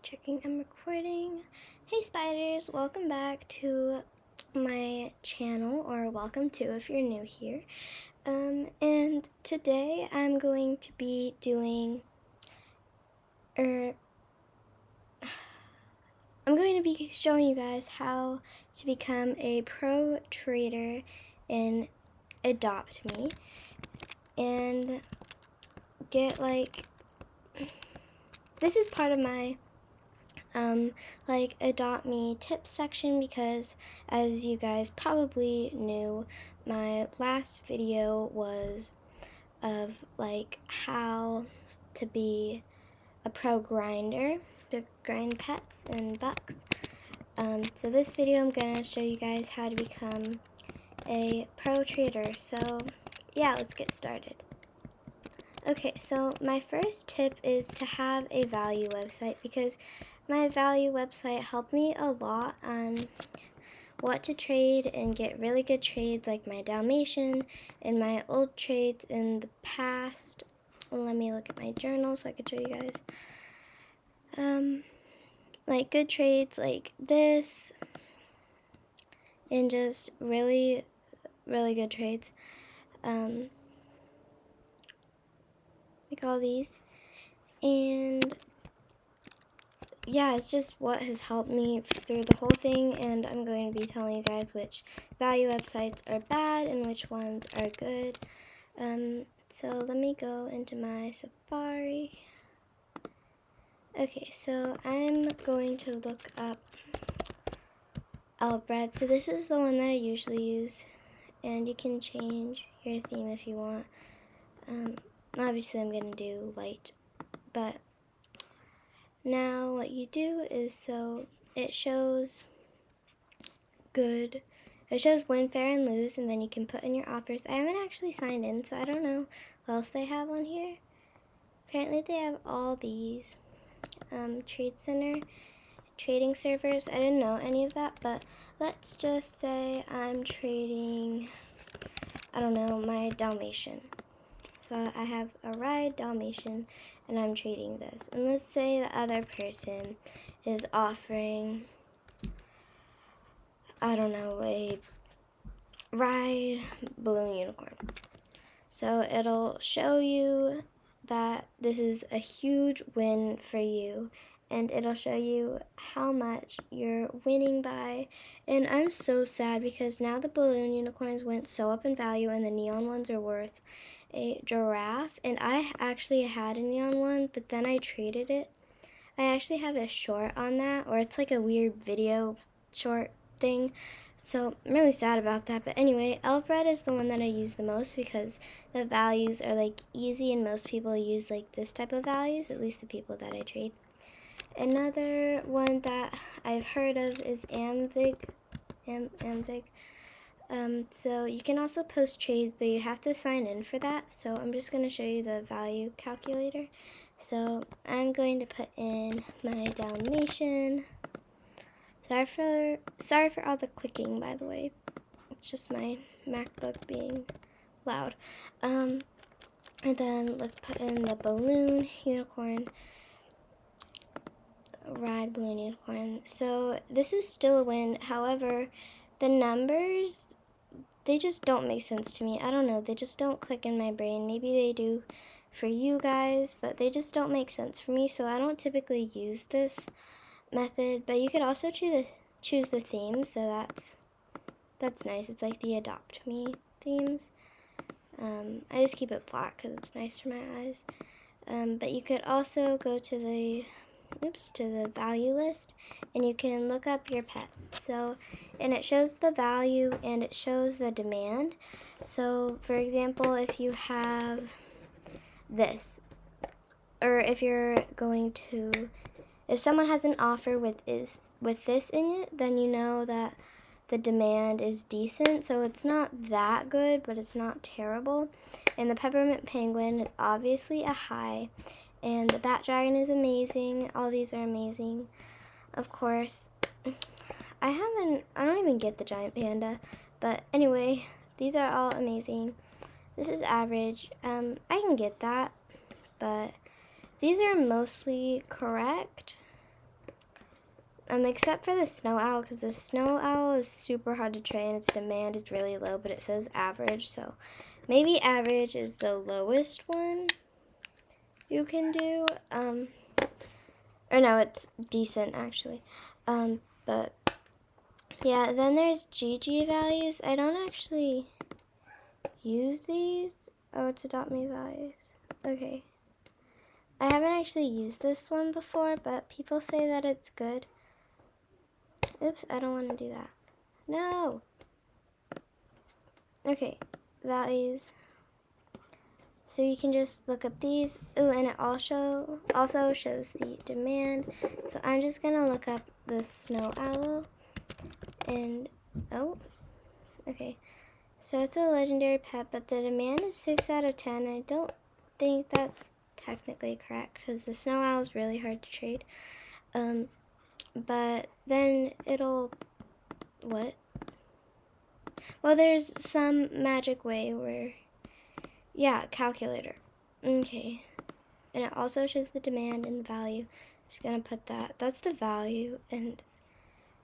checking I'm recording. Hey spiders, welcome back to my channel, or welcome to if you're new here. And today I'm going to be doing, I'm going to be showing you guys how to become a pro trader in Adopt Me and get this is part of my Adopt Me tips section, because as you guys probably knew, my last video was of how to be a pro grinder to grind pets and bucks. So this video I'm gonna show you guys how to become a pro trader. So yeah, let's get started. Okay, so my first tip is to have a value website, because my value website helped me a lot on what to trade and get really good trades, like my Dalmatian and my old trades in the past. Let me look at my journal so I can show you guys. Like good trades like this, and just really, really good trades. Like all these. And yeah, it's just what has helped me through the whole thing, and I'm going to be telling you guys which value websites are bad and which ones are good. So let me go into my Safari. Okay, so I'm going to look up Albred. So this is the one that I usually use, and you can change your theme if you want. Obviously I'm going to do light, but now what you do is, so it shows good. It shows win, fair, and lose, and then you can put in your offers. I haven't actually signed in, so I don't know what else they have on here. Apparently they have all these trade center trading servers. I didn't know any of that, but let's just say I'm trading, I don't know, my Dalmatian. So I have a ride Dalmatian and I'm trading this. And let's say the other person is offering, I don't know, a ride balloon unicorn. So it'll show you that this is a huge win for you, and it'll show you how much you're winning by. And I'm so sad because now the balloon unicorns went so up in value, and the neon ones are worth a giraffe. And I actually had a neon one, but then I traded it. I actually have a short on that, or it's like a weird video short thing. So I'm really sad about that. But anyway, Albred is the one that I use the most, because the values are easy, and most people use this type of values, at least the people that I trade. Another one that I've heard of is Amvig. Amvig. So you can also post trades, but you have to sign in for that. So I'm just going to show you the value calculator. So I'm going to put in my Dalmatian. Sorry for all the clicking, by the way. It's just my MacBook being loud. And then let's put in the balloon unicorn. Ride balloon unicorn. So this is still a win. However, the numbers, they just don't make sense to me. I don't know. They just don't click in my brain. Maybe they do for you guys, but they just don't make sense for me. So I don't typically use this method. But you could also choose the theme. So that's nice. It's like the Adopt Me themes. I just keep it black because it's nice for my eyes. But you could also go to the value list, and you can look up your pet. So, and it shows the value and it shows the demand. So for example, if you have this, or if someone has an offer with this in it, then you know that the demand is decent. So it's not that good, but it's not terrible. And the peppermint penguin is obviously a high. And the bat dragon is amazing. All these are amazing. Of course, I don't even get the giant panda. But anyway, these are all amazing. This is average. I can get that. But these are mostly correct. except for the snow owl, because the snow owl is super hard to train. Its demand is really low, but it says average, so maybe average is the lowest one you can do. Or no, it's decent actually. But yeah, then there's GG values. I don't actually use these. Oh, it's adopt me values. Okay. I haven't actually used this one before, but people say that it's good. Oops, I don't want to do that. No! Okay, values. So you can just look up these. Ooh, and it also shows the demand. So I'm just going to look up the snow owl. And, oh, okay. So it's a legendary pet, but the demand is 6 out of 10. I don't think that's technically correct because the snow owl is really hard to trade. But then it'll, what? Well, there's some magic way where, yeah, calculator. Okay. And it also shows the demand and the value. I'm just going to put that. That's the value. And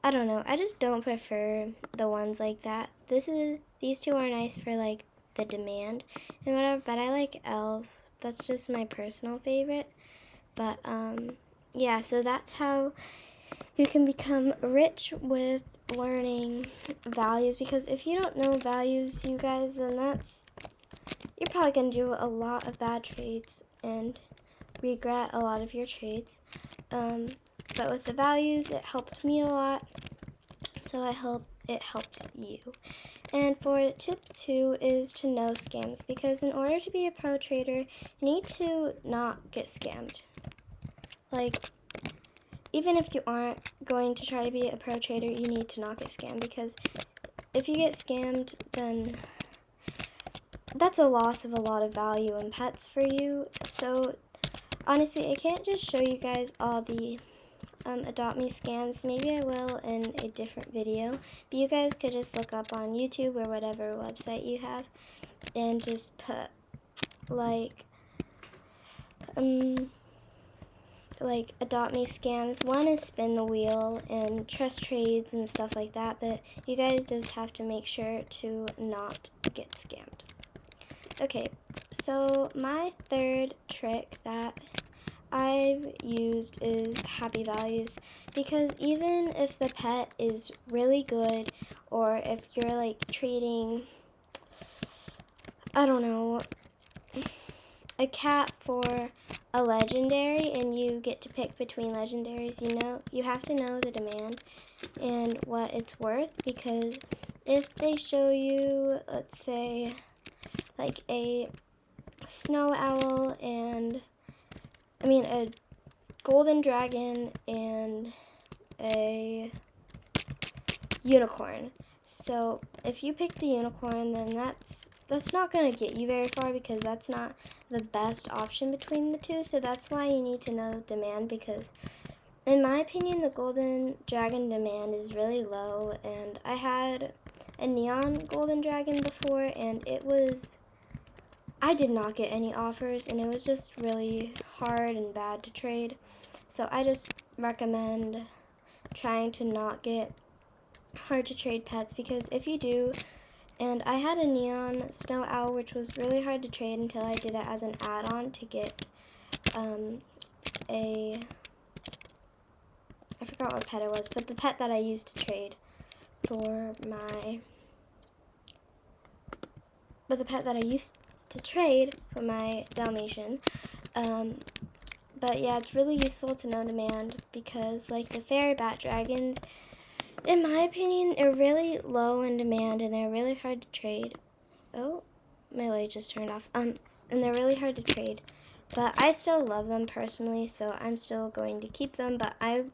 I don't know. I just don't prefer the ones like that. These two are nice for like the demand and whatever, but I like Elf. That's just my personal favorite. But yeah, so that's how you can become rich with learning values, because if you don't know values, you guys, then you're probably going to do a lot of bad trades and regret a lot of your trades. But with the values, it helped me a lot, so I hope it helps you. And for tip 2 is to know scams, because in order to be a pro trader, you need to not get scammed. Like, even if you aren't going to try to be a pro trader, you need to not get scammed, because if you get scammed, then that's a loss of a lot of value in pets for you. So honestly, I can't just show you guys all the Adopt Me scams. Maybe I will in a different video, but you guys could just look up on YouTube or whatever website you have and just put like Adopt Me scams. One is spin the wheel and trust trades and stuff like that, but you guys just have to make sure to not get scammed. Okay, so my third trick that I've used is happy values, because even if the pet is really good, or if you're like trading, I don't know, a cat for a legendary and you get to pick between legendaries, you have to know the demand and what it's worth, because if they show you, let's say, like a snow owl and a golden dragon and a unicorn. So if you pick the unicorn, then that's not going to get you very far, because that's not the best option between the two. So that's why you need to know demand, because in my opinion, the golden dragon demand is really low. And I had a neon golden dragon before, and I did not get any offers, and it was just really hard and bad to trade. So I just recommend trying to not get hard to trade pets, because if you do, and I had a neon snow owl which was really hard to trade until I did it as an add-on to get I forgot what pet it was, but the pet that I used to trade for my Dalmatian. But yeah, it's really useful to know demand, because like the fairy bat dragons, in my opinion, are really low in demand and they're really hard to trade. Oh, my light just turned off. And they're really hard to trade. But I still love them personally, so I'm still going to keep them. But I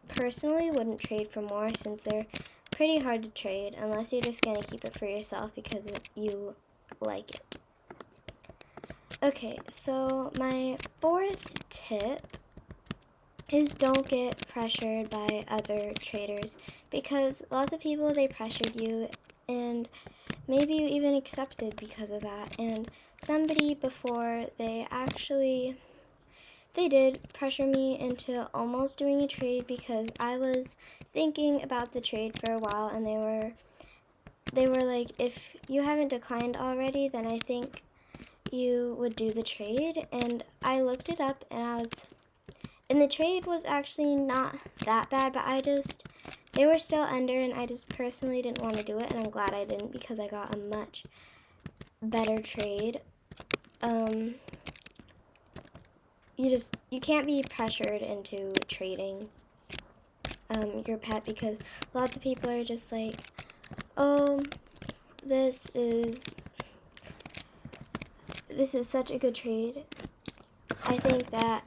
personally wouldn't trade for more, since they're pretty hard to trade, unless you're just going to keep it for yourself because you like it. Okay, so my fourth tip is don't get pressured by other traders, because lots of people, they pressured you and maybe you even accepted because of that. And somebody before, they they did pressure me into almost doing a trade because I was thinking about the trade for a while, and they were like, if you haven't declined already, then I think you would do the trade. And I looked it up, and the trade was actually not that bad, but they were still under, and I just personally didn't want to do it, and I'm glad I didn't because I got a much better trade. You can't be pressured into trading your pet, because lots of people are just like, oh, this is such a good trade. I think that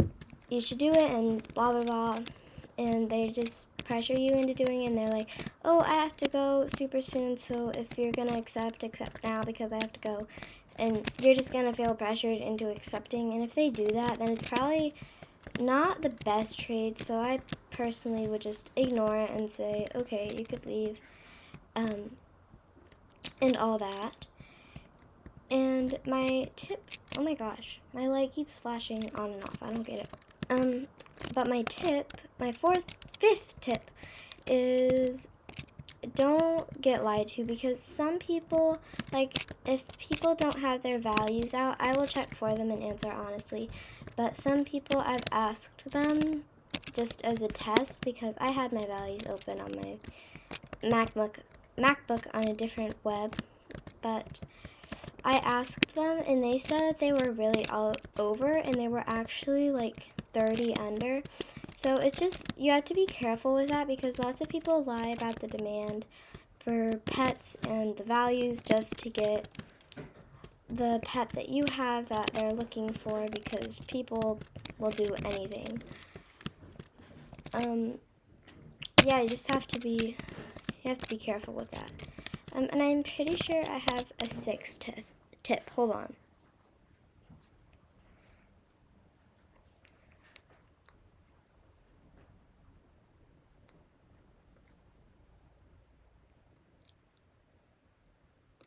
you should do it, and blah blah blah, and they just pressure you into doing it, and they're like, oh, I have to go super soon, so if you're gonna accept now because I have to go. And you're just gonna feel pressured into accepting, and if they do that, then it's probably not the best trade. So I personally would just ignore it and say, okay, you could leave, and all that. And my tip, oh my gosh, my light keeps flashing on and off, I don't get it. But my fifth tip is, don't get lied to, because some people, like, if people don't have their values out, I will check for them and answer honestly. But some people, I've asked them just as a test, because I had my values open on my MacBook on a different web, but I asked them, and they said that they were really all over, and they were actually like 30 under. So it's just, you have to be careful with that, because lots of people lie about the demand for pets and the values just to get the pet that you have that they're looking for, because people will do anything. Yeah, you just have to be careful with that. And I'm pretty sure I have a sixth tip. Hold on.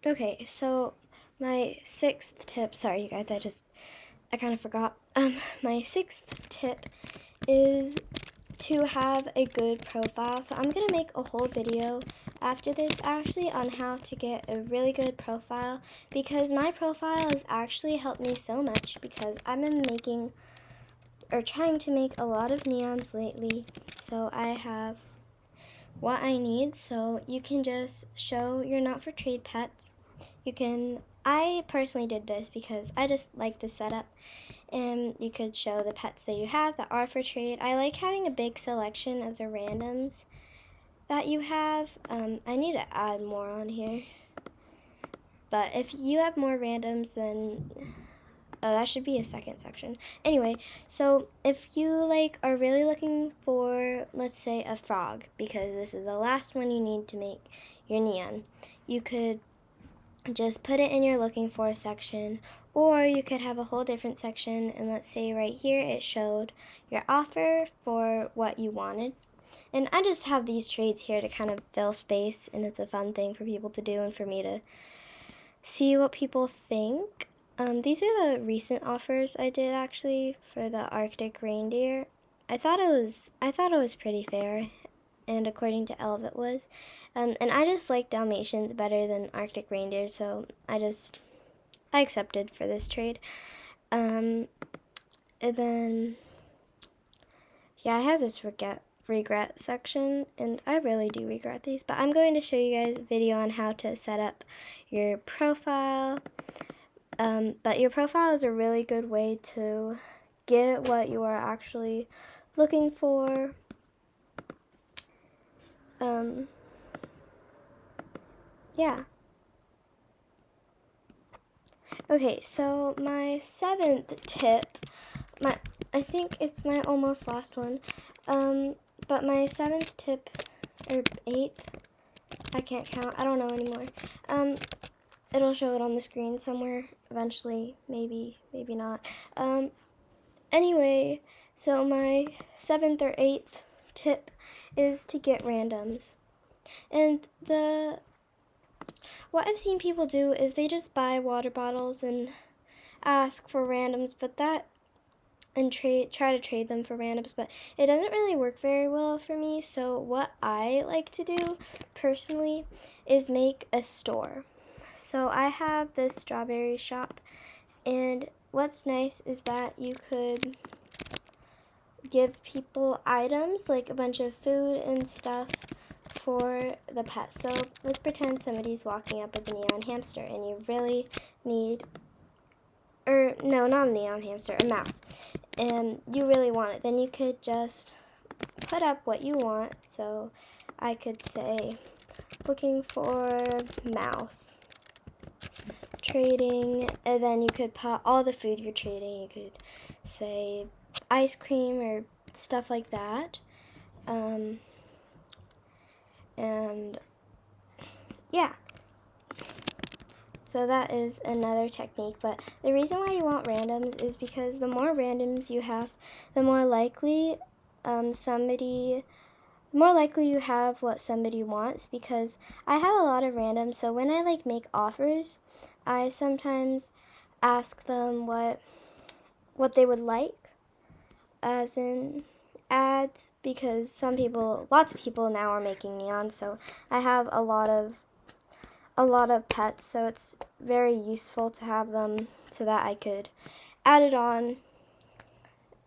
Okay, so my sixth tip, sorry you guys, I kind of forgot. My sixth tip is to have a good profile. So I'm going to make a whole video after this actually on how to get a really good profile, because my profile has actually helped me so much, because I've been trying to make a lot of neons lately. So I have what I need, so you can just show you're not for trade pets. I personally did this because I just like the setup, and you could show the pets that you have that are for trade. I like having a big selection of the randoms that you have. I need to add more on here, but if you have more randoms, then that should be a second section. Anyway, so if you are really looking for, let's say, a frog, because this is the last one you need to make your neon, you could just put it in your looking for section, or you could have a whole different section, and let's say right here it showed your offer for what you wanted. And I just have these trades here to kind of fill space, and it's a fun thing for people to do and for me to see what people think. These are the recent offers I did actually for the Arctic reindeer. I thought it was pretty fair, and according to Elv it was. And I just like Dalmatians better than Arctic reindeer, so I accepted for this trade. And then, yeah, I have this regret section, and I really do regret these, but I'm going to show you guys a video on how to set up your profile. But your profile is a really good way to get what you are actually looking for. Yeah. Okay, so my seventh tip, I think it's my almost last one, but my seventh tip, or eighth, I can't count, I don't know anymore. It'll show it on the screen somewhere eventually, maybe not. Anyway, so my seventh or eighth tip is to get randoms. And what I've seen people do is they just buy water bottles and ask for randoms, but that and try to trade them for randoms, but it doesn't really work very well for me. So what I like to do personally is make a store. So I have this strawberry shop, and what's nice is that you could give people items like a bunch of food and stuff for the pets. So let's pretend somebody's walking up with a neon hamster and you really need, or no, not a neon hamster, a mouse, and you really want it. Then you could just put up what you want. So I could say looking for mouse, trading, and then you could put all the food you're trading. You could say ice cream or stuff like that. And yeah, so that is another technique. But the reason why you want randoms is because the more randoms you have, the more likely you have what somebody wants. Because I have a lot of randoms, so when I like make offers, I sometimes ask them what they would like, as in ads, because lots of people now are making neon, so I have a lot of pets, so it's very useful to have them so that I could add it on,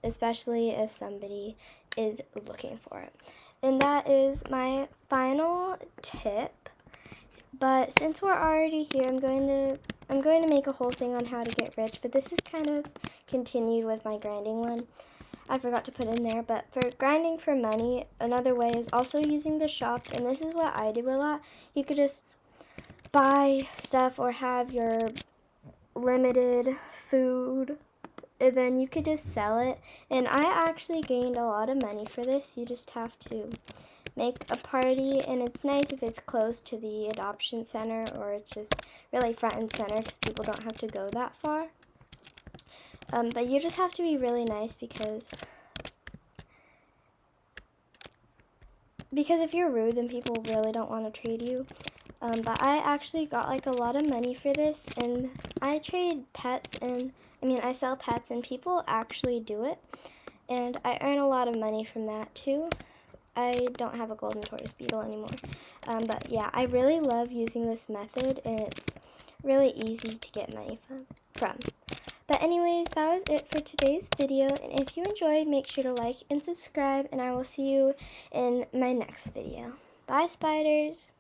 especially if somebody is looking for it. And that is my final tip. But since we're already here, I'm going to make a whole thing on how to get rich, but this is kind of continued with my grinding one. I forgot to put in there, but for grinding for money, another way is also using the shop, and this is what I do a lot. You could just buy stuff or have your limited food, and then you could just sell it. And I actually gained a lot of money for this. You just have to make a party, and it's nice if it's close to the adoption center or it's just really front and center because people don't have to go that far. But you just have to be really nice because if you're rude, then people really don't want to trade you. But I actually got like a lot of money for this, and I trade pets, and I sell pets, and people actually do it, and I earn a lot of money from that too. I don't have a golden tortoise beetle anymore, but yeah, I really love using this method, and it's really easy to get money from. But anyways, that was it for today's video, and if you enjoyed, make sure to like and subscribe, and I will see you in my next video. Bye, spiders!